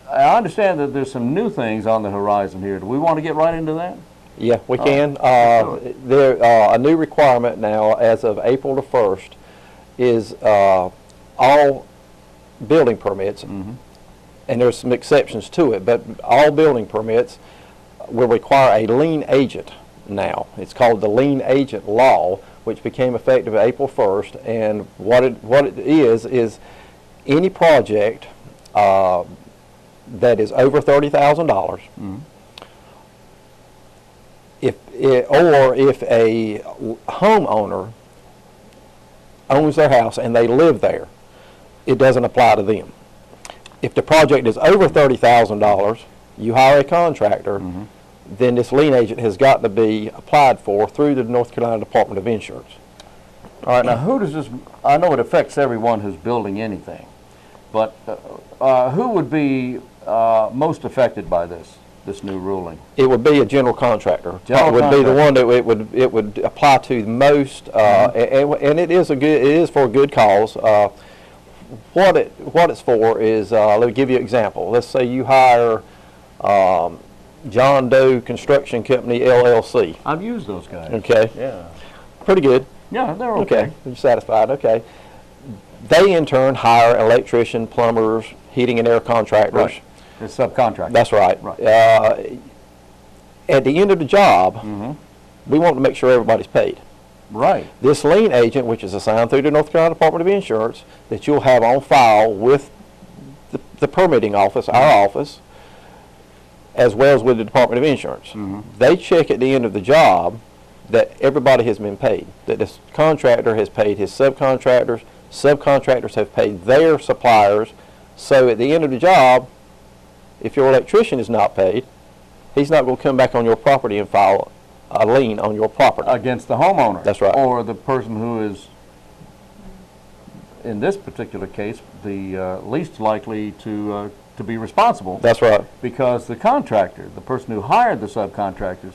S1: I understand that there's some new things on the horizon here. Do we want to get right into that?
S8: Yeah, we can. A new requirement now, as of April the 1st, is all building permits, and there's some exceptions to it, but all building permits will require a lien agent now. It's called the lien agent law, which became effective April 1st, and what it is any project that is over $30,000, if a homeowner owns their house and they live there, it doesn't apply to them. If the project is over $30,000, you hire a contractor, then this lien agent has got to be applied for through the North Carolina Department of Insurance.
S1: All right, now who does this, I know it affects everyone who's building anything, but who would be most affected by this new ruling?
S8: It would be a general contractor.
S1: Be the
S8: one that it would apply to most, and it is for a good cause. What it's for is, let me give you an example. Let's say you hire John Doe Construction Company LLC.
S1: I've used those guys.
S8: Okay.
S1: Yeah.
S8: Pretty good.
S1: Yeah, they're okay.
S8: You're satisfied. Okay. They in turn hire electrician, plumbers, heating and air contractors.
S1: Right. It's subcontractors.
S8: That's right. At the end of the job, we want to make sure everybody's paid.
S1: Right.
S8: This lien agent, which is assigned through the North Carolina Department of Insurance, that you'll have on file with the permitting office, our office, as well as with the Department of Insurance. They check at the end of the job that everybody has been paid, that this contractor has paid his subcontractors, subcontractors have paid their suppliers, so at the end of the job, if your electrician is not paid, he's not going to come back on your property and file a lien on your property.
S1: Against the homeowner.
S8: That's right.
S1: Or the person who is, in this particular case, the least likely to be responsible.
S8: That's right.
S1: Because the contractor, the person who hired the subcontractors,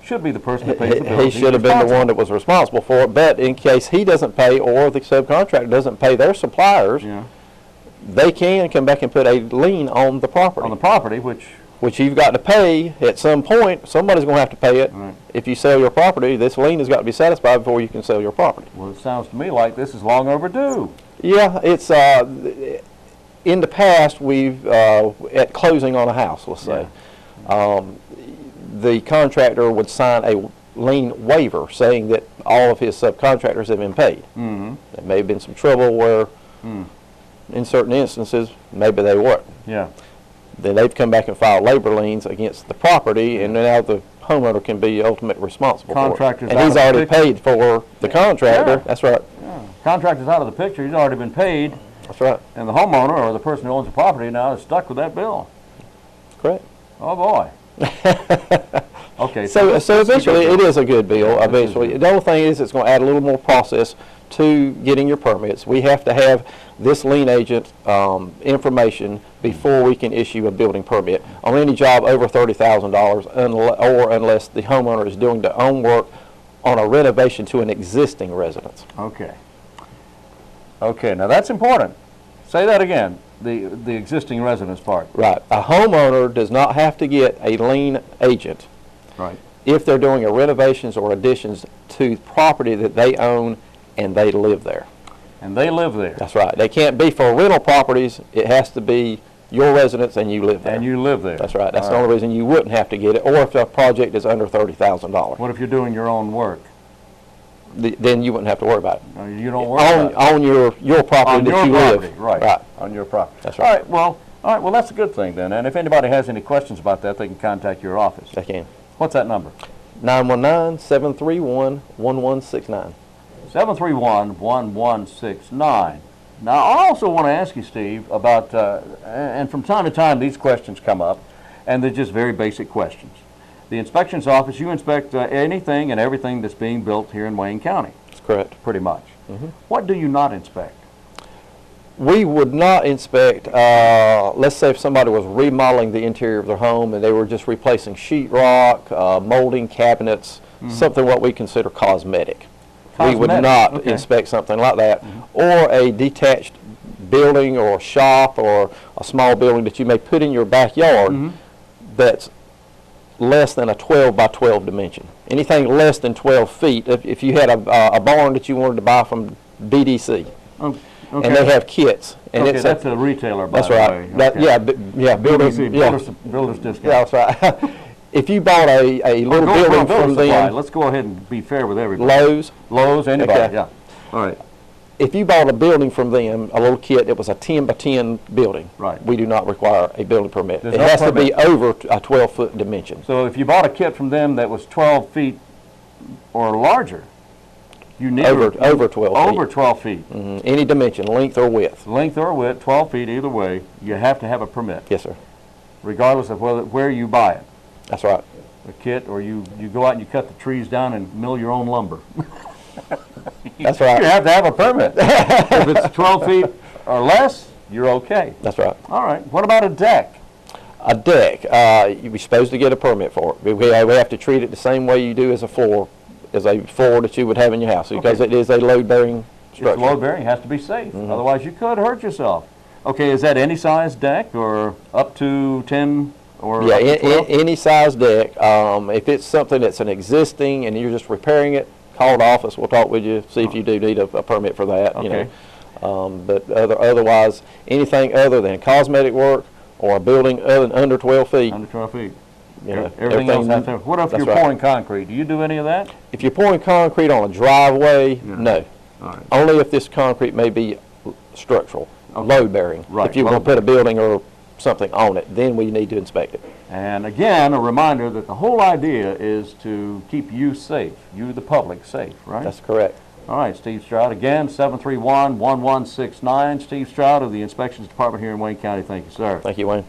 S1: should be the person who pays the bill.
S8: He should have been the one that was responsible for it, but in case he doesn't pay or the subcontractor doesn't pay their suppliers, they can come back and put a lien on the property.
S1: On the property, which
S8: you've got to pay at some point. Somebody's going to have to pay it.
S1: Right.
S8: If you sell your property, this lien has got to be satisfied before you can sell your property.
S1: Well, it sounds to me like this is long overdue.
S8: Yeah, it's in the past we've at closing on a house, let's say, the contractor would sign a lien waiver saying that all of his subcontractors have been paid. There may have been some trouble where, in certain instances, maybe they weren't.
S1: Yeah.
S8: Then they've come back and filed labor liens against the property, and now the homeowner can be ultimately responsible for it. And he's already paid for the contractor.
S1: Yeah.
S8: That's right.
S1: Yeah. Contractor's out of the picture. He's already been paid.
S8: That's right.
S1: And the homeowner or the person who owns the property now is stuck with that bill.
S8: Correct.
S1: Oh boy. Okay.
S8: So eventually it is a good bill. Eventually, the only thing is it's going to add a little more process to getting your permits. We have to have this lien agent information before we can issue a building permit on any job over $30,000, or unless the homeowner is doing their own work on a renovation to an existing residence.
S1: Okay. Okay. Now that's important. Say that again. The existing residence part.
S8: Right. A homeowner does not have to get a lien agent.
S1: Right.
S8: If they're doing a renovations or additions to property that they own and they live there.
S1: And they live there.
S8: That's right. They can't be for rental properties. It has to be your residence and you live there.
S1: And you live there.
S8: That's right. That's the only reason you wouldn't have to get it, or if the project is under $30,000.
S1: What if you're doing your own work?
S8: Then you wouldn't have to worry about it.
S1: You don't worry about it.
S8: On your property
S1: On
S8: that
S1: your
S8: you
S1: property,
S8: live.
S1: right. On your property.
S8: That's right.
S1: All right, well, that's a good thing then. And if anybody has any questions about that, they can contact your office.
S8: They can.
S1: What's that number?
S8: 919-731-1169.
S1: 731-1169. Now, I also want to ask you, Steve, about, and from time to time these questions come up, and they're just very basic questions. The inspections office, you inspect anything and everything that's being built here in Wayne County.
S8: That's correct.
S1: Pretty much. What do you not inspect?
S8: We would not inspect, let's say if somebody was remodeling the interior of their home and they were just replacing sheetrock, molding cabinets, something what we consider cosmetic. We would not inspect something like that. Or a detached building or shop or a small building that you may put in your backyard that's less than a 12 by 12 dimension. Anything less than 12 feet, if you had a barn that you wanted to buy from BDC, and they have kits. And it's
S1: that's a retailer, by
S8: that's
S1: the
S8: right.
S1: way.
S8: That, yeah, builders,
S1: Builder's discount.
S8: yeah, that's right. If you bought a little building from them,
S1: let's go ahead and be fair with everybody.
S8: Lowe's,
S1: anybody,
S8: okay.
S1: yeah. All right.
S8: If you bought a building from them, a little kit, it was a 10 by 10 building.
S1: Right.
S8: We do not require a building permit.
S1: There's
S8: It
S1: no
S8: has to
S1: permit.
S8: be over a 12-foot dimension.
S1: So if you bought a kit from them that was 12 feet or larger, you need
S8: Over 12 feet.
S1: Over 12 feet.
S8: Any dimension, length or width.
S1: Length or width, 12 feet either way, you have to have a permit,
S8: Yes, sir.
S1: regardless of where you buy it.
S8: That's right.
S1: A kit, or you go out and you cut the trees down and mill your own lumber.
S8: That's right.
S1: You have to have a permit. If it's 12 feet or less, you're okay.
S8: That's right.
S1: All right. What about a deck?
S8: A deck, you're supposed to get a permit for it. We have to treat it the same way you do as a floor that you would have in your house, because it is a load-bearing structure.
S1: It's load-bearing, has to be safe. Otherwise, you could hurt yourself. Okay, is that any size deck, or up to 10 or
S8: Yeah,
S1: up to 12?
S8: any size deck. If it's something that's an existing and you're just repairing it, call the office. We'll talk with you, see if you do need a permit for that.
S1: Okay.
S8: You know. But otherwise, anything other than cosmetic work or a building under 12 feet.
S1: Under 12 feet.
S8: You know,
S1: Everything else has to. What if
S8: that's
S1: you're
S8: right.
S1: pouring concrete? Do you do any of that?
S8: If you're pouring concrete on a driveway, no.
S1: All right.
S8: Only if this concrete may be structural, load-bearing.
S1: Right,
S8: If you want to put a building or something on it, then we need to inspect it.
S1: And again, a reminder that the whole idea is to keep you safe, you the public safe, right?
S8: That's correct.
S1: All right, Steve Stroud, again, 731-1169. Steve Stroud of the Inspections Department here in Wayne County. Thank you, sir.
S8: Thank you, Wayne.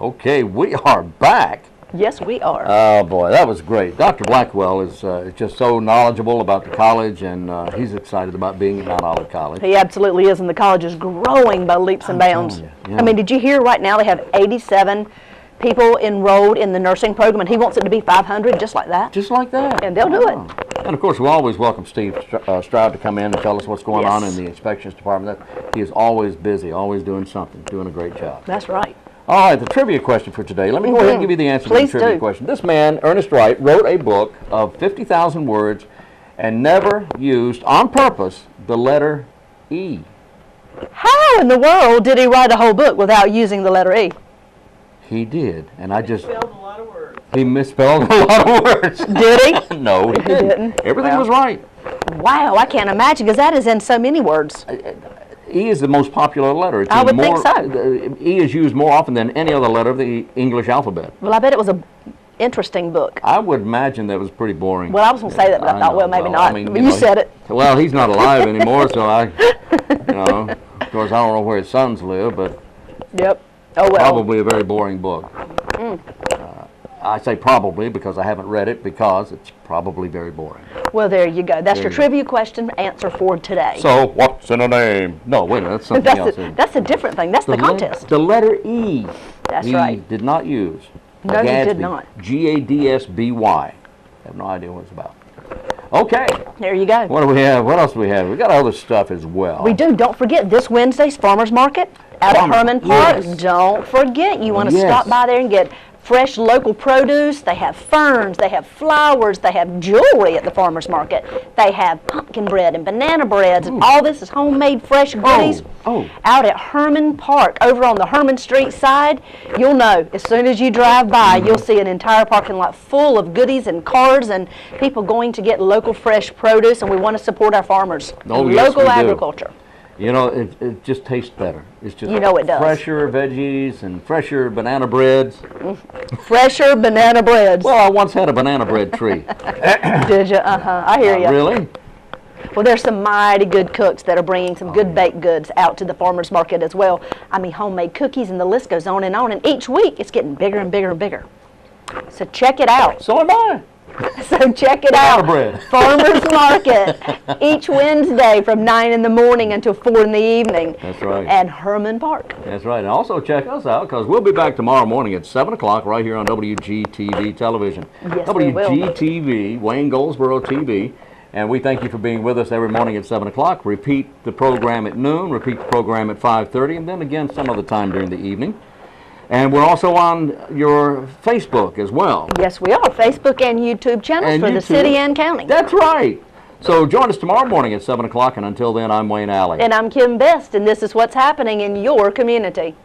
S1: Okay, we are back.
S2: Yes, we are.
S1: Oh, boy, that was great. Dr. Blackwell is just so knowledgeable about the college, and he's excited about being at Mount Olive College.
S2: He absolutely is, and the college is growing by leaps and bounds.
S1: telling you, yeah.
S2: I mean, did you hear right now they have 87 people enrolled in the nursing program, and he wants it to be 500, just like that?
S1: Just like that.
S2: And they'll do it.
S1: And of course, we always welcome Steve Stroud to come in and tell us what's going on in the inspections department. He is always busy, always doing something, doing a great job.
S2: That's right.
S1: All right, the trivia question for today. Let me go ahead and give you the answer to
S2: Please
S1: the trivia
S2: do.
S1: question. This man, Ernest Wright, wrote a book of 50,000 words and never used, on purpose, the letter E.
S2: How in the world did he write a whole book without using the letter E?
S1: He did, and I just... He misspelled a lot of words.
S2: Did he?
S1: No, he
S2: didn't.
S1: Everything was right.
S2: Wow, I can't imagine, because that is in so many words.
S1: E is the most popular letter. It's
S2: I would
S1: more,
S2: think so.
S1: E is used more often than any other letter of the English alphabet.
S2: Well, I bet it was an interesting book.
S1: I would imagine that was pretty boring.
S2: Well, I was going to say that, but I thought, well, maybe not.
S1: I mean,
S2: But you said it.
S1: Well, he's not alive anymore, so of course, I don't know where his sons live, but
S2: Yep. Oh, well.
S1: probably a very boring book. I say probably because I haven't read it, because it's probably very boring.
S2: Well, there you go. That's
S1: There
S2: your
S1: you go.
S2: trivia question answer for today.
S1: So, what's in a name? No, wait a minute, that's something else.
S2: That's a different thing. That's the contest.
S1: The letter E.
S2: That's
S1: he
S2: right.
S1: did not use.
S2: No, he did
S1: Gadsby,
S2: not.
S1: Gadsby. I have no idea what it's about. Okay.
S2: There you go.
S1: What do we have? What else do we have? We got other stuff as well.
S2: We do. Don't forget this Wednesday's Farmers Market out at Herman Park.
S1: Yes.
S2: Don't forget. You want to
S1: Yes.
S2: stop by there and get fresh local produce. They have ferns, they have flowers, they have jewelry at the farmers market. They have pumpkin bread and banana breads, and all this is homemade fresh goodies. Out at Herman Park, over on the Herman Street side, you'll know as soon as you drive by, you'll see an entire parking lot full of goodies and cars and people going to get local fresh produce, and we want to support our farmers. Local agriculture.
S1: You know, it just tastes better. It's just,
S2: you know, it does.
S1: Fresher veggies and fresher banana breads.
S2: Fresher banana breads.
S1: Well, I once had a banana bread tree.
S2: Did you? I hear you.
S1: Really?
S2: Well, there's some mighty good cooks that are bringing some good baked goods out to the farmers market as well. I mean, homemade cookies, and the list goes on, and each week it's getting bigger and bigger and bigger. So check it out.
S1: So am I.
S2: So check it out. Farmers Market, each Wednesday from 9 in the morning until 4 in the evening.
S1: That's right.
S2: And Herman Park.
S1: That's right. And also check us out, because we'll be back tomorrow morning at 7 o'clock right here on WGTV television.
S2: Yes, we will.
S1: WGTV, Wayne Goldsboro TV. And we thank you for being with us every morning at 7 o'clock. Repeat the program at noon, repeat the program at 5:30, and then again some other time during the evening. And we're also on your Facebook as well.
S2: Yes, we are. Facebook and YouTube channels for the city and county.
S1: That's right. So join us tomorrow morning at 7 o'clock, and until then, I'm Wayne Alley.
S2: And I'm Kim Best, and this is what's happening in your community.